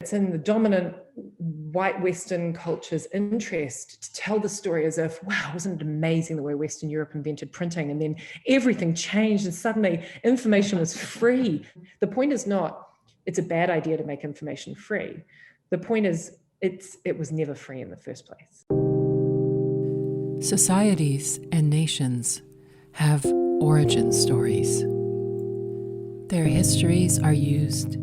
it's in the dominant white Western culture's interest to tell the story as if, wow, wasn't it amazing the way Western Europe invented printing, and then everything changed and suddenly information was free. The point is not, it's a bad idea to make information free. The point is, it was never free in the first place. Societies and nations have origin stories. Their histories are used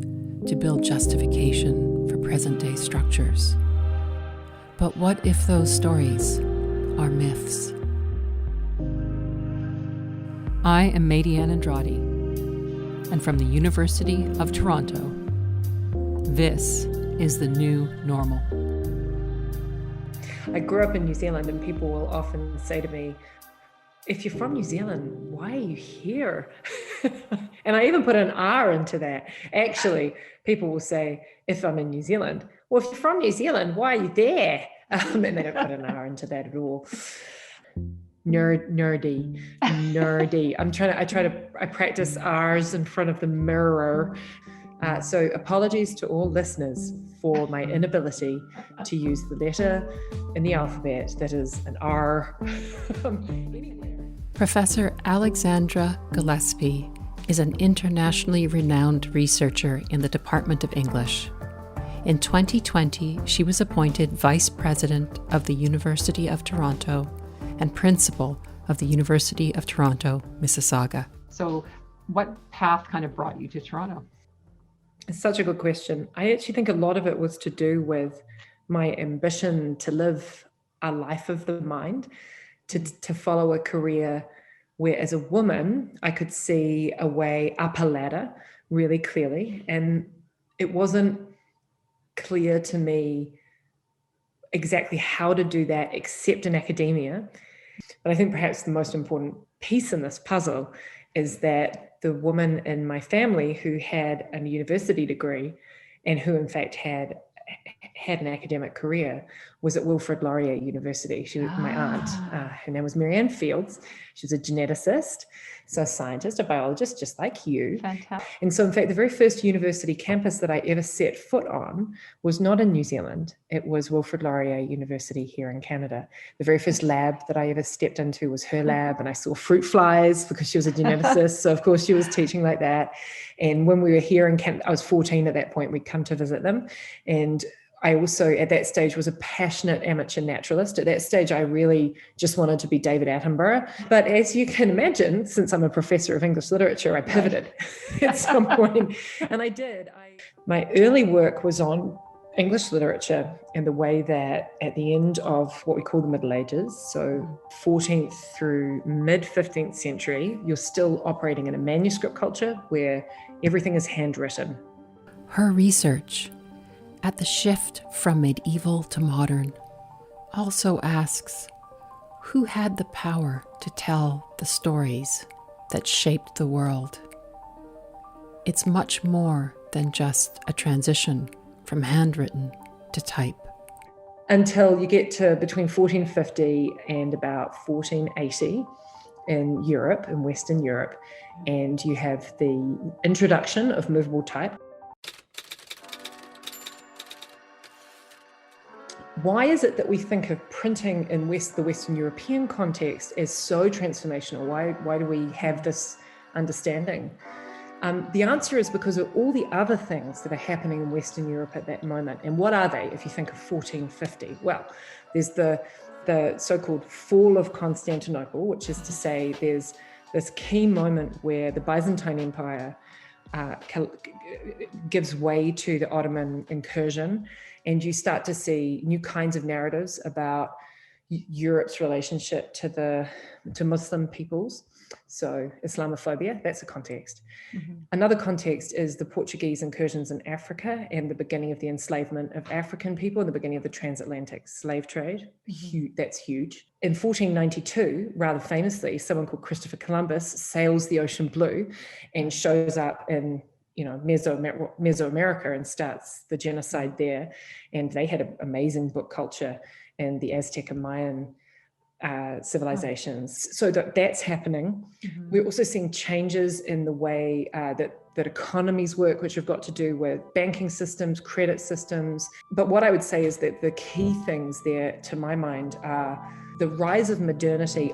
to build justification for present-day structures. But what if those stories are myths? I am Maydianne Andrade, and from the University of Toronto, this is the new normal. I grew up in New Zealand, and people will often say to me, if you're from New Zealand, why are you here? And I even put an R into that. Actually, people will say, if I'm in New Zealand, well, if you're from New Zealand, why are you there? And they don't put an R into that at all. Nerdy. I practice R's in front of the mirror. So apologies to all listeners for my inability to use the letter in the alphabet that is an R. Professor Alexandra Gillespie is an internationally renowned researcher in the Department of English. In 2020, she was appointed Vice President of the University of Toronto and Principal of the University of Toronto Mississauga. So what path kind of brought you to Toronto? It's such a good question. I actually think a lot of it was to do with my ambition to live a life of the mind, to follow a career where as a woman, I could see a way up a ladder really clearly. And it wasn't clear to me exactly how to do that except in academia. But I think perhaps the most important piece in this puzzle is that the woman in my family who had a university degree and who in fact had an academic career was at Wilfrid Laurier University. She was my aunt. Her name was Marianne Fields. She was a geneticist, so a scientist, a biologist, just like you. Fantastic. And so in fact, the very first university campus that I ever set foot on was not in New Zealand. It was Wilfrid Laurier University here in Canada. The very first lab that I ever stepped into was her lab, and I saw fruit flies because she was a geneticist. So of course she was teaching like that. And when we were here in Canada, I was 14 at that point, we'd come to visit them. And I also, at that stage, was a passionate amateur naturalist. At that stage, I really just wanted to be David Attenborough. But as you can imagine, since I'm a professor of English literature, I pivoted at some point. And I did. My early work was on English literature and the way that at the end of what we call the Middle Ages, so 14th through mid-15th century, you're still operating in a manuscript culture where everything is handwritten. Her research at the shift from medieval to modern also asks, who had the power to tell the stories that shaped the world? It's much more than just a transition from handwritten to type. Until you get to between 1450 and about 1480 in Europe, in Western Europe, and you have the introduction of movable type. Why is it that we think of printing in the Western European context as so transformational? Why do we have this understanding? The answer is because of all the other things that are happening in Western Europe at that moment. And what are they if you think of 1450? Well, there's the so-called fall of Constantinople, which is to say there's this key moment where the Byzantine Empire gives way to the Ottoman incursion, and you start to see new kinds of narratives about Europe's relationship to Muslim peoples. So Islamophobia, that's a context. Mm-hmm. Another context is the Portuguese incursions in Africa and the beginning of the enslavement of African people and the beginning of the transatlantic slave trade. Mm-hmm. That's huge. In 1492, rather famously, someone called Christopher Columbus sails the ocean blue and shows up in Mesoamerica and starts the genocide there. And they had an amazing book culture and the Aztec and Mayan civilizations. So that's happening. Mm-hmm. We're also seeing changes in the way that that economies work, which have got to do with banking systems, credit systems. But what I would say is that the key things there, to my mind, are the rise of modernity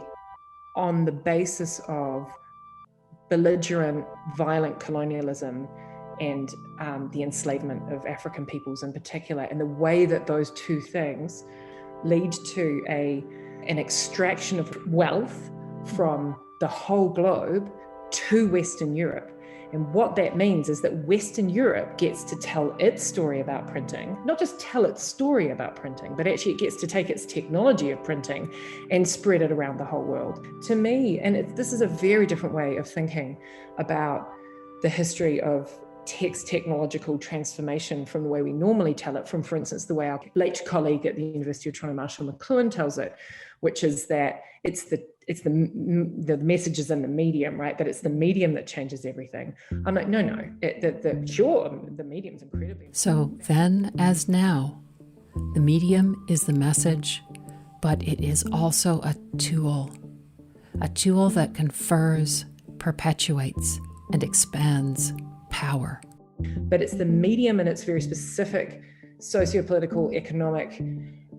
on the basis of belligerent, violent colonialism and the enslavement of African peoples in particular, and the way that those two things lead to an extraction of wealth from the whole globe to Western Europe. And what that means is that Western Europe gets to tell its story about printing, not just tell its story about printing, but actually it gets to take its technology of printing and spread it around the whole world. To me, and this is a very different way of thinking about the history of text technological transformation from the way we normally tell it, from, for instance, the way our late colleague at the University of Toronto, Marshall McLuhan, tells it, which is that it's the messages in the medium, right? That it's the medium that changes everything. I'm like, no, sure, the medium's incredibly. So then, as now, the medium is the message, but it is also a tool that confers, perpetuates, and expands power. But it's the medium in its very specific socio-political, economic,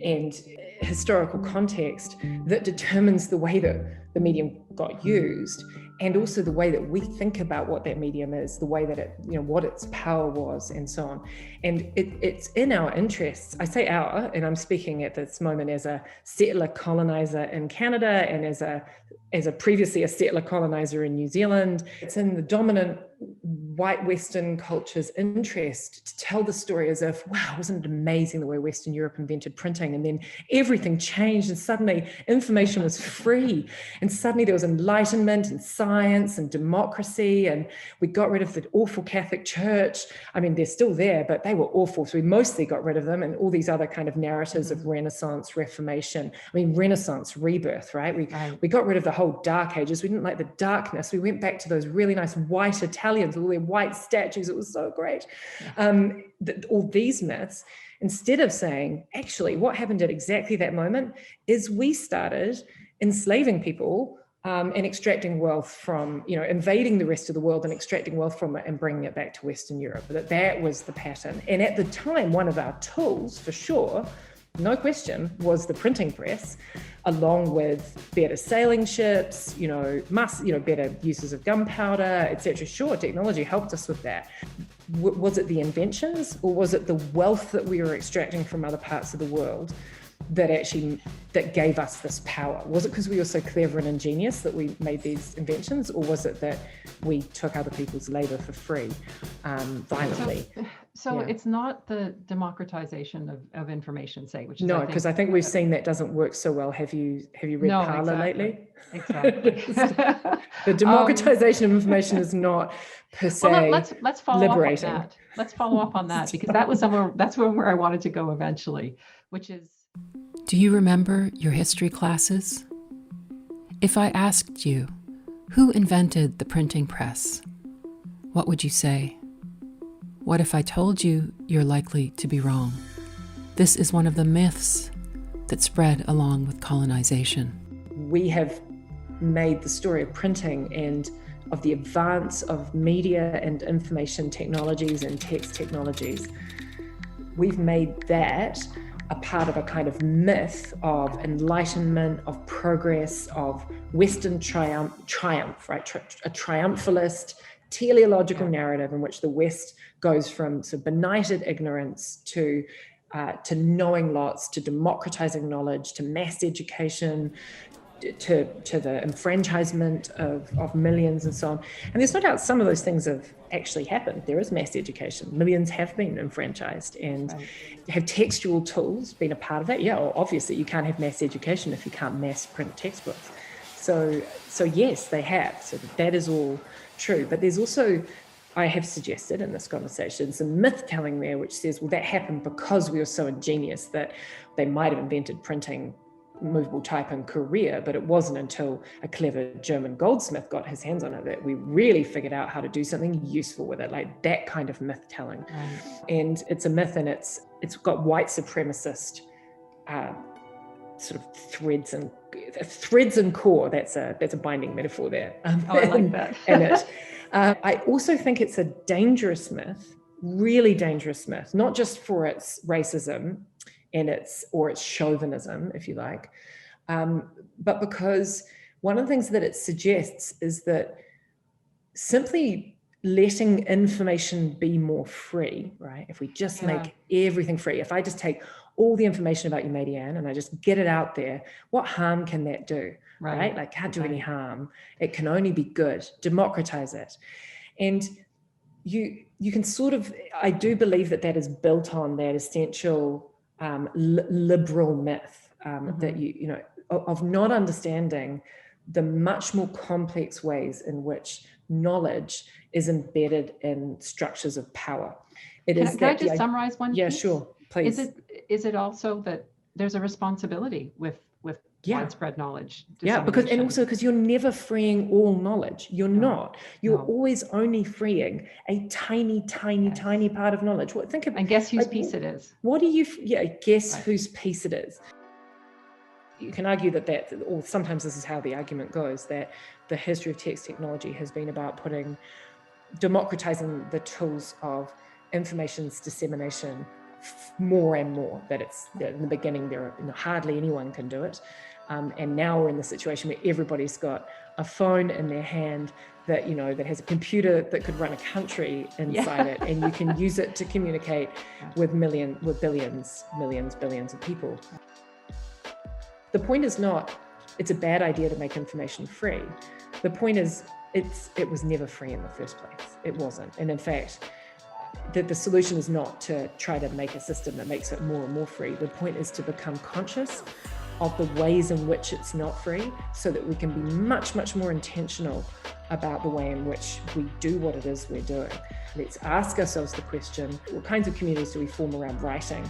and historical context that determines the way that the medium got used, and also the way that we think about what that medium is, the way that it, what its power was, and so on. And it's in our interests. I say our, and I'm speaking at this moment as a settler colonizer in Canada and as a previously a settler colonizer in New Zealand. It's in the dominant white Western culture's interest to tell the story as if, wow, wasn't it amazing the way Western Europe invented printing? And then everything changed and suddenly information was free. And suddenly there was enlightenment and science and democracy. And we got rid of the awful Catholic Church. I mean, they're still there, but they were awful. So we mostly got rid of them, and all these other kind of narratives of Renaissance, Reformation. I mean, Renaissance, rebirth, right? We got rid of the whole Dark Ages. We didn't like the darkness. We went back to those really nice white Italians with all their white statues. It was so great. All these myths, instead of saying, actually, what happened at exactly that moment is we started enslaving people and extracting wealth from, invading the rest of the world and extracting wealth from it and bringing it back to Western Europe. That was the pattern. And at the time, one of our tools, for sure, no question, was the printing press, along with better sailing ships, better uses of gunpowder, etc. Sure, technology helped us with that. Was it the inventions, or was it the wealth that we were extracting from other parts of the world that gave us this power? Was it because we were so clever and ingenious that we made these inventions, or was it that we took other people's labor for free, violently? So it's not the democratization of information, say, which is no, because I think we've seen that doesn't work so well. Have you read Parler lately? Exactly. The democratization of information is not per se let's follow liberating. Up on that. Let's follow up on that, because that's where I wanted to go eventually, which is. Do you remember your history classes? If I asked you, who invented the printing press, what would you say? What if I told you you're likely to be wrong? This is one of the myths that spread along with colonization. We have made the story of printing and of the advance of media and information technologies and text technologies. We've made that a part of a kind of myth of enlightenment, of progress, of Western triumph, right? A triumphalist, teleological narrative in which the West goes from sort of benighted ignorance to knowing lots, to democratizing knowledge, to mass education, to the enfranchisement of millions and so on. And there's no doubt some of those things have actually happened. There is mass education. Millions have been enfranchised, and have textual tools been a part of that? Yeah, well, obviously you can't have mass education if you can't mass print textbooks. So yes, they have. So that is all true. But there's also, I have suggested in this conversation, some myth telling there which says, well, that happened because we were so ingenious that they might have invented printing, movable type in Korea, but it wasn't until a clever German goldsmith got his hands on it that we really figured out how to do something useful with it, like that kind of myth telling. And it's a myth, and it's got white supremacist sort of threads and core. That's a binding metaphor there. I like that. in it. I also think it's a dangerous myth, really dangerous myth, not just for its racism and its chauvinism, if you like, but because one of the things that it suggests is that simply letting information be more free, right? If we just make everything free, if I just take all the information about you, Maydianne, and I just get it out there, what harm can that do, right? Like, can't do any harm. It can only be good. Democratize it. And you can sort of, I do believe that is built on that essential liberal myth that you know, of not understanding the much more complex ways in which knowledge is embedded in structures of power. Can I just summarize one piece? Yeah, sure, please. Is it also that there's a responsibility with widespread knowledge? Yeah, because you're never freeing all knowledge. You're not. You're always only freeing a tiny part of knowledge. Think of, and guess whose piece it is. What do you? Yeah, guess whose piece it is. You can argue that, or sometimes this is how the argument goes, that the history of text technology has been about democratizing the tools of information's dissemination more and more. That it's in the beginning hardly anyone can do it, and now we're in the situation where everybody's got a phone in their hand that that has a computer that could run a country inside it, and you can use it to communicate with billions of people. The point is not it's a bad idea to make information free. The point is it was never free in the first place. It wasn't. And in fact, the solution is not to try to make a system that makes it more and more free. The point is to become conscious of the ways in which it's not free, so that we can be much, much more intentional about the way in which we do what it is we're doing. Let's ask ourselves the question, what kinds of communities do we form around writing?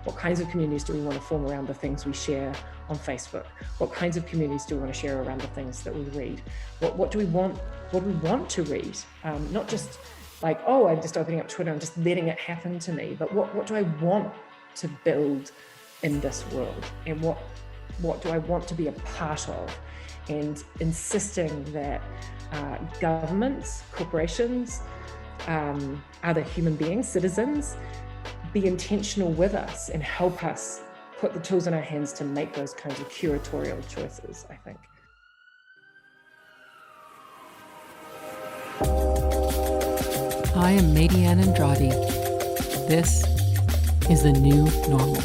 What kinds of communities do we want to form around the things we share on Facebook? What kinds of communities do we want to share around the things that we read? What do we want? What do we want to read? Not just like, oh, I'm just opening up Twitter and just letting it happen to me, but what do I want to build in this world? And what do I want to be a part of? And insisting that governments, corporations, other human beings, citizens, be intentional with us and help us put the tools in our hands to make those kinds of curatorial choices, I think. I am Maydianne Andrade. This is the new normal.